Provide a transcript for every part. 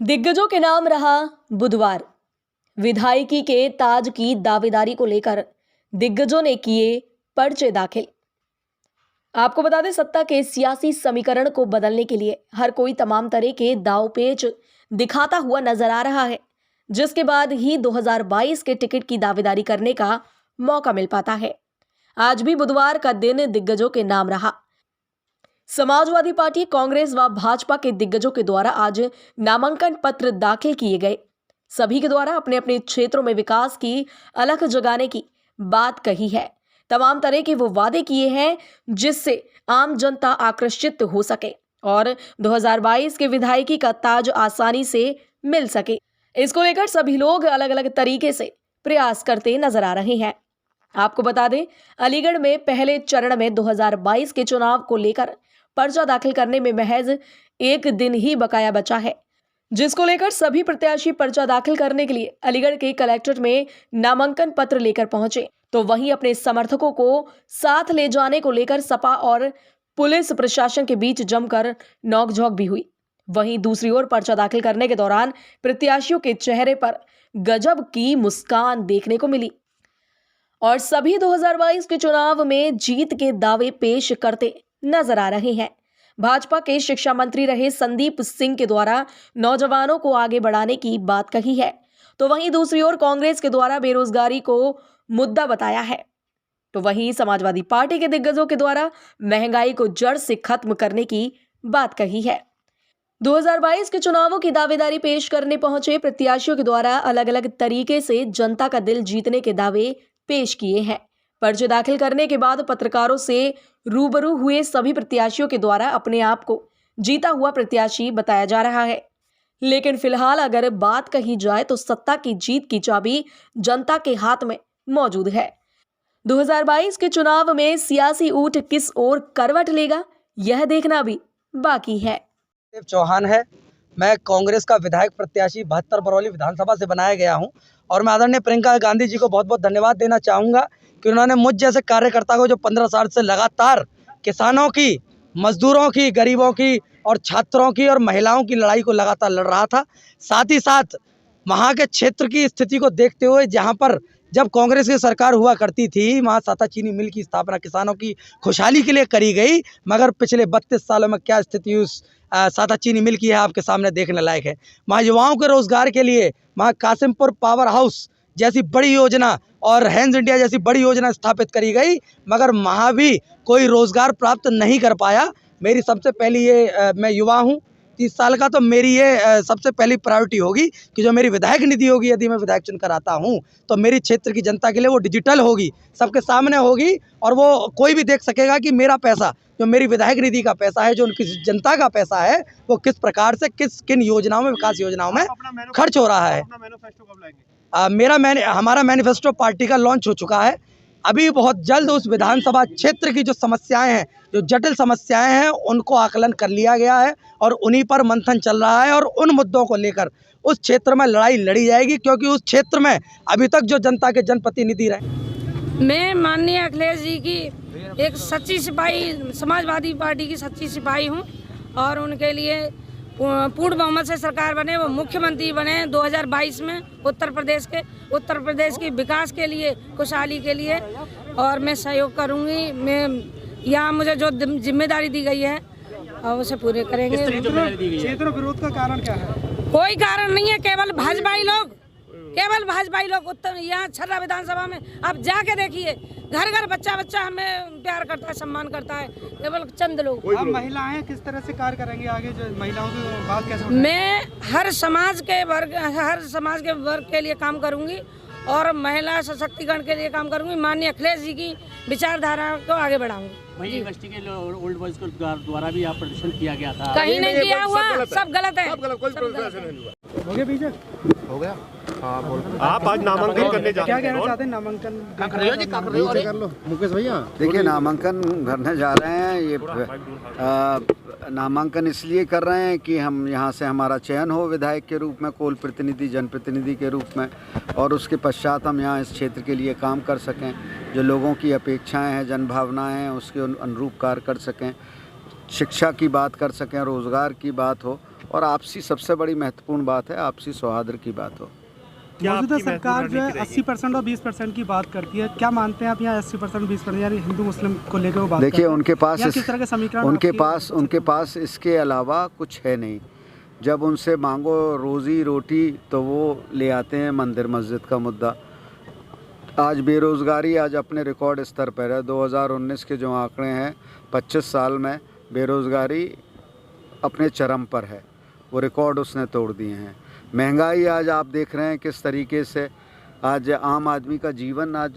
दिग्गजों के नाम रहा बुधवार। विधायकी के ताज की दावेदारी को लेकर दिग्गजों ने किए पर्चे दाखिल। आपको बता दें, सत्ता के सियासी समीकरण को बदलने के लिए हर कोई तमाम तरह के दांवपेच दिखाता हुआ नजर आ रहा है, जिसके बाद ही 2022 के टिकट की दावेदारी करने का मौका मिल पाता है। आज भी बुधवार का दिन दिग्गजों के नाम रहा। समाजवादी पार्टी, कांग्रेस व भाजपा के दिग्गजों के द्वारा आज नामांकन पत्र दाखिल किए गए। सभी के द्वारा अपने अपने क्षेत्रों में विकास की अलख जगाने की बात कही है। तमाम तरह के वो वादे किए हैं जिससे आम जनता आकर्षित हो सके और 2022 के विधायकी का ताज आसानी से मिल सके। इसको लेकर सभी लोग अलग अलग तरीके से प्रयास करते नजर आ रहे हैं। आपको बता दें, अलीगढ़ में पहले चरण में 2022 के चुनाव को लेकर पर्चा दाखिल करने में महज एक दिन ही बकाया बचा है, जिसको लेकर सभी प्रत्याशी पर्चा दाखिल करने के लिए अलीगढ़ के कलेक्ट्रेट में नामांकन पत्र लेकर पहुंचे। तो वहीं अपने समर्थकों को साथ ले जाने को लेकर सपा और पुलिस प्रशासन के बीच जमकर नोकझोंक भी हुई। वहीं दूसरी ओर पर्चा दाखिल करने के दौरान प्रत्याशियों के चेहरे पर गजब की मुस्कान देखने को मिली और सभी 2022 के चुनाव में जीत के दावे पेश करते नजर आ रहे हैं। भाजपा के शिक्षा मंत्री रहे संदीप सिंह के द्वारा नौजवानों को आगे बढ़ाने की बात कही है, तो वहीं दूसरी ओर कांग्रेस के द्वारा बेरोजगारी को मुद्दा बताया है। तो वहीं समाजवादी पार्टी के दिग्गजों के द्वारा महंगाई को जड़ से खत्म करने की बात कही है। 2022 के चुनावों की दावेदारी पेश करने पहुंचे प्रत्याशियों के द्वारा अलग अलग तरीके से जनता का दिल जीतने के दावे पेश किए हैं। पर्चे दाखिल करने के बाद पत्रकारों से रूबरू हुए सभी प्रत्याशियों के द्वारा अपने आप को जीता हुआ प्रत्याशी बताया जा रहा है। लेकिन फिलहाल अगर बात कही जाए तो सत्ता की जीत की चाबी जनता के हाथ में मौजूद है। 2022 के चुनाव में सियासी ऊंट किस ओर करवट लेगा, यह देखना भी बाकी है। चौहान है, मैं कांग्रेस का विधायक प्रत्याशी 72 बरौली विधानसभा से बनाया गया हूं और मैं आदरणीय प्रियंका गांधी जी को बहुत बहुत धन्यवाद देना चाहूँगा कि उन्होंने मुझ जैसे कार्यकर्ता को, जो 15 साल से लगातार किसानों की, मजदूरों की, गरीबों की और छात्रों की और महिलाओं की लड़ाई को लगातार लड़ रहा था। साथ ही साथ वहाँ के क्षेत्र की स्थिति को देखते हुए, जहाँ पर जब कांग्रेस की सरकार हुआ करती थी, वहाँ साता चीनी मिल की स्थापना किसानों की खुशहाली के लिए करी गई, मगर पिछले 32 सालों में क्या स्थिति उस साता चीनी मिल की है आपके सामने देखने लायक है। वहाँ युवाओं के रोजगार के लिए वहाँ कासिमपुर पावर हाउस जैसी बड़ी योजना और हैंड्स इंडिया जैसी बड़ी योजना स्थापित करी गई, मगर वहाँ भी कोई रोजगार प्राप्त नहीं कर पाया। मेरी सबसे पहली मैं युवा हूँ 30 साल का, तो मेरी ये सबसे पहली प्रायोरिटी होगी कि जो मेरी विधायक निधि होगी, यदि मैं विधायक चुनकर आता हूँ, तो मेरी क्षेत्र की जनता के लिए वो डिजिटल होगी, सबके सामने होगी और वो कोई भी देख सकेगा कि मेरा पैसा, जो मेरी विधायक निधि का पैसा है, जो उनकी जनता का पैसा है, वो किस प्रकार से किन योजनाओं में, विकास योजनाओं में खर्च हो रहा है। हमारा मैनिफेस्टो पार्टी का लॉन्च हो चुका है। अभी बहुत जल्द उस विधानसभा क्षेत्र की जो समस्याएं हैं, जो जटिल समस्याएं हैं, उनको आकलन कर लिया गया है और उन्हीं पर मंथन चल रहा है और उन मुद्दों को लेकर उस क्षेत्र में लड़ाई लड़ी जाएगी, क्योंकि उस क्षेत्र में अभी तक जो जनता के जनप्रतिनिधि रहे। मैं माननीय अखिलेश जी की एक सच्ची सिपाही, समाजवादी पार्टी की सच्ची सिपाही हूँ और उनके लिए पूर्ण बहुमत से सरकार बने, वो मुख्यमंत्री बने 2022 में उत्तर प्रदेश की विकास के लिए, खुशहाली के लिए, और मैं सहयोग करूंगी। मैं यहाँ मुझे जो जिम्मेदारी दी गई है और उसे पूरे करेंगे। क्षेत्र विरोध का कारण क्या है? कोई कारण नहीं है, केवल भाजपाई लोग उत्तर यहाँ छर्रा विधानसभा में आप जाके देखिए, घर घर बच्चा हमें प्यार करता है, सम्मान करता है, केवल चंद लोग। आप महिलाएं किस तरह से कार्य करेंगे आगे, जो महिलाओं की बात कैसे? मैं हर समाज के वर्ग के लिए काम करूंगी और महिला सशक्तिकरण के लिए काम करूंगी। माननीय अखिलेश जी की विचारधारा को आगे बढ़ाऊंगी। वही यूनिवर्सिटी के ओल्ड बॉयज के द्वारा भी आप प्रदर्शन किया गया था, कहीं नहीं किया हुआ, सब गलत है। हो गया बीजे? हो गया। हाँ, आप आज नामांकन करने जा रहे हैं, क्या कहना चाहते हैं? नामांकन कर लो मुकेश भैया। देखिए, नामांकन करने जा रहे हैं। ये नामांकन इसलिए कर रहे हैं कि हम यहाँ से हमारा चयन हो विधायक के रूप में, कोल प्रतिनिधि, जनप्रतिनिधि के रूप में, और उसके पश्चात हम यहाँ इस क्षेत्र के लिए काम कर सकें, जो लोगों की अपेक्षाएं हैं, जनभावनाएं हैं, उसके अनुरूप कार्य कर सकें, शिक्षा की बात कर सकें, रोज़गार की बात हो और आपसी सबसे बड़ी महत्वपूर्ण बात है आपसी सौहार्द की बात हो। मौजूदा सरकार जो है 80% और 20% की बात करती है, क्या मानते हैं आप यहाँ 80% 20% यानी हिंदू मुस्लिम को लेकर वो बात देखिए करते हैं? उनके पास या किस तरह के समीकरण उनके पास इसके अलावा कुछ है नहीं। जब उनसे मांगो रोज़ी रोटी तो वो ले आते हैं मंदिर मस्जिद का मुद्दा। आज बेरोज़गारी आज अपने रिकॉर्ड स्तर पर है। 2019 के जो आंकड़े हैं 25 साल में बेरोज़गारी अपने चरम पर है, वो रिकॉर्ड उसने तोड़ दिए हैं। महंगाई आज आप देख रहे हैं किस तरीके से आज आम आदमी का जीवन आज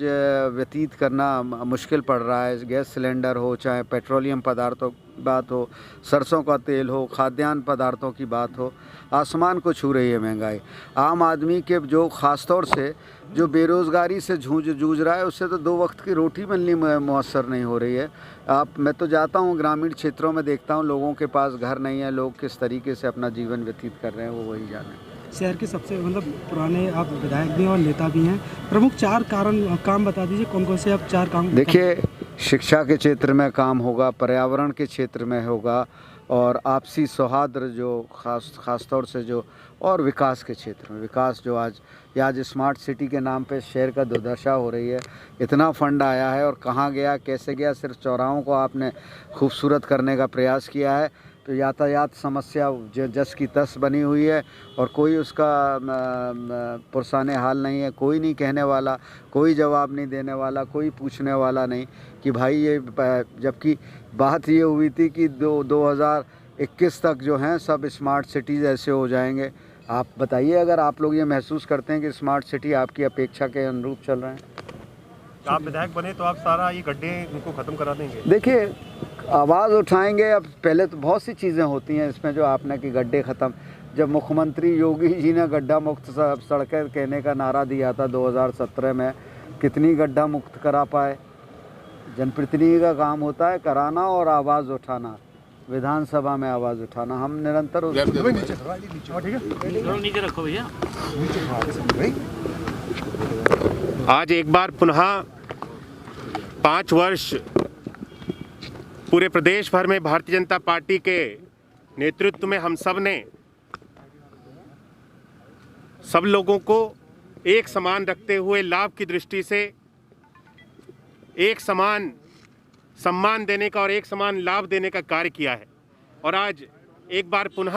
व्यतीत करना मुश्किल पड़ रहा है। गैस सिलेंडर हो, चाहे पेट्रोलियम पदार्थों की बात हो, सरसों का तेल हो, खाद्यान्न पदार्थों की बात हो, आसमान को छू रही है महंगाई। आम आदमी के जो ख़ास तौर से जो बेरोज़गारी से जूझ रहा है उससे तो 2 वक्त की रोटी मिलनी मुयस्सर नहीं हो रही है। मैं तो जाता हूँ ग्रामीण क्षेत्रों में, देखता हूँ लोगों के पास घर नहीं है, लोग किस तरीके से अपना जीवन व्यतीत कर रहे हैं वो वही जाने। शहर के सबसे पुराने आप विधायक भी और नेता भी हैं, प्रमुख 4 काम बता दीजिए, कौन कौन से आप 4 काम? देखिए, शिक्षा के क्षेत्र में काम होगा, पर्यावरण के क्षेत्र में होगा, और आपसी सौहार्द जो ख़ास तौर से जो, और विकास के क्षेत्र में विकास जो आज स्मार्ट सिटी के नाम पे शहर का दुर्दशा हो रही है। इतना फंड आया है और कहाँ गया, कैसे गया? सिर्फ चौराहों को आपने खूबसूरत करने का प्रयास किया है, तो यातायात समस्या जस की तस बनी हुई है और कोई उसका पुरसाने हाल नहीं है। कोई नहीं कहने वाला, कोई जवाब नहीं देने वाला, कोई पूछने वाला नहीं कि भाई ये, जबकि बात ये हुई थी कि 2021 तक जो हैं सब स्मार्ट सिटीज़ ऐसे हो जाएंगे। आप बताइए, अगर आप लोग ये महसूस करते हैं कि स्मार्ट सिटी आपकी अपेक्षा के अनुरूप चल रहे हैं? आप विधायक बने तो आप सारा ये गड्ढे उनको ख़त्म करा देंगे? देखिए, आवाज़ उठाएंगे। अब पहले तो बहुत सी चीज़ें होती हैं इसमें जो आपने कि गड्ढे ख़त्म। जब मुख्यमंत्री योगी जी ने गड्ढा मुक्त सड़कें कहने का नारा दिया था 2017 में, कितनी गड्ढा मुक्त करा पाए? जनप्रतिनिधि का काम होता है कराना और आवाज़ उठाना, विधानसभा में आवाज़ उठाना। हम निरंतर नीचे रखो भैया। आज एक बार पुनः 5 वर्ष पूरे प्रदेश भर में भारतीय जनता पार्टी के नेतृत्व में हम सब ने सब लोगों को एक समान रखते हुए लाभ की दृष्टि से एक समान सम्मान देने का और एक समान लाभ देने का कार्य किया है। और आज एक बार पुनः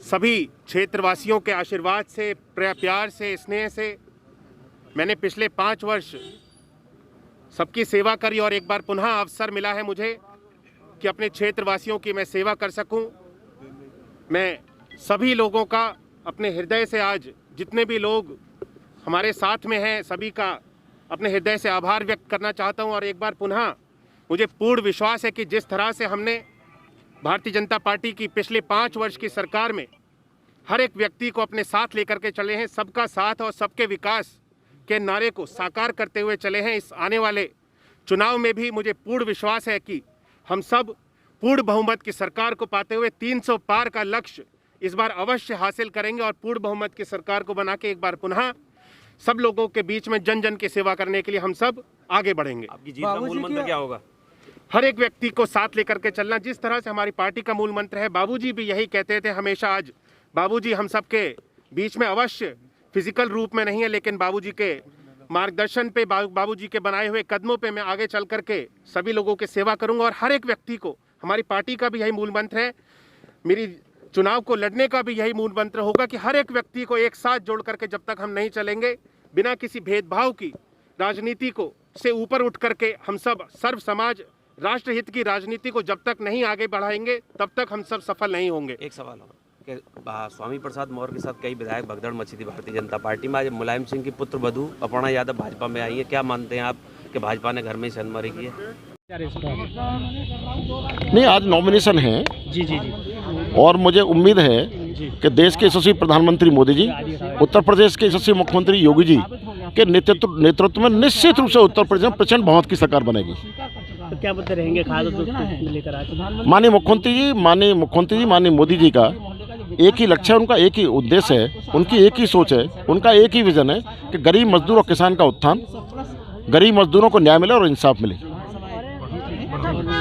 सभी क्षेत्रवासियों के आशीर्वाद से, प्यार से, स्नेह से मैंने पिछले 5 वर्ष सबकी सेवा करी और एक बार पुनः अवसर मिला है मुझे कि अपने क्षेत्रवासियों की मैं सेवा कर सकूं। मैं सभी लोगों का अपने हृदय से, आज जितने भी लोग हमारे साथ में हैं, सभी का अपने हृदय से आभार व्यक्त करना चाहता हूं। और एक बार पुनः मुझे पूर्ण विश्वास है कि जिस तरह से हमने भारतीय जनता पार्टी की पिछले 5 वर्ष की सरकार में हर एक व्यक्ति को अपने साथ लेकर के चले हैं, सबका साथ और सबके विकास के नारे को साकार करते हुए चले हैं, इस आने वाले चुनाव में भी मुझे पूर्ण विश्वास है कि हम सब पूर्ण बहुमत की सरकार को पाते हुए 300 पार का लक्ष्य इस बार अवश्य हासिल करेंगे और पूर्ण बहुमत की सरकार को बना के एक बार पुनः सब लोगों के बीच में जन जन की सेवा करने के लिए हम सब आगे बढ़ेंगे। आपकी जीत का मूल मंत्र क्या होगा? हर एक व्यक्ति को साथ लेकर के चलना, जिस तरह से हमारी पार्टी का मूल मंत्र है। बाबूजी भी यही कहते थे हमेशा। आज बाबूजी हम सबके बीच में अवश्य फिजिकल रूप में नहीं है, लेकिन बाबूजी के मार्गदर्शन पे, बाबूजी के बनाए हुए कदमों पे मैं आगे चल करके सभी लोगों की सेवा करूंगा। और हर एक व्यक्ति को, हमारी पार्टी का भी यही मूल मंत्र है, मेरी चुनाव को लड़ने का भी यही मूल मंत्र होगा कि हर एक व्यक्ति को एक साथ जोड़ करके जब तक हम नहीं चलेंगे, बिना किसी भेदभाव की राजनीति को से ऊपर उठ करके हम सब सर्व समाज राष्ट्रहित की राजनीति को जब तक नहीं आगे बढ़ाएंगे तब तक हम सब सफल नहीं होंगे। एक सवाल होगा कि स्वामी प्रसाद मौर्य के साथ कई विधायक भगदड़ मची थी भारतीय जनता पार्टी में। आज मुलायम सिंह की पुत्र वधू अपर्णा यादव भाजपा में आई है, क्या मानते हैं आप कि भाजपा ने घर में ही सनमारी की है? नहीं, आज नॉमिनेशन है जी जी जी, और मुझे उम्मीद है कि देश के यशस्वी प्रधानमंत्री मोदी जी, उत्तर प्रदेश के यशस्वी मुख्यमंत्री योगी जी के नेतृत्व में निश्चित रूप से उत्तर प्रदेश में प्रचंड बहुमत की सरकार बनेगी। तो क्या मुद्दे रहेंगे खास लेकर आज? माननीय मुख्यमंत्री जी, माननीय मोदी जी का एक ही लक्ष्य है, उनका एक ही उद्देश्य है, उनकी एक ही सोच है, उनका एक ही विजन है कि गरीब मजदूर और किसान का उत्थान, गरीब मजदूरों को न्याय मिले और इंसाफ मिले।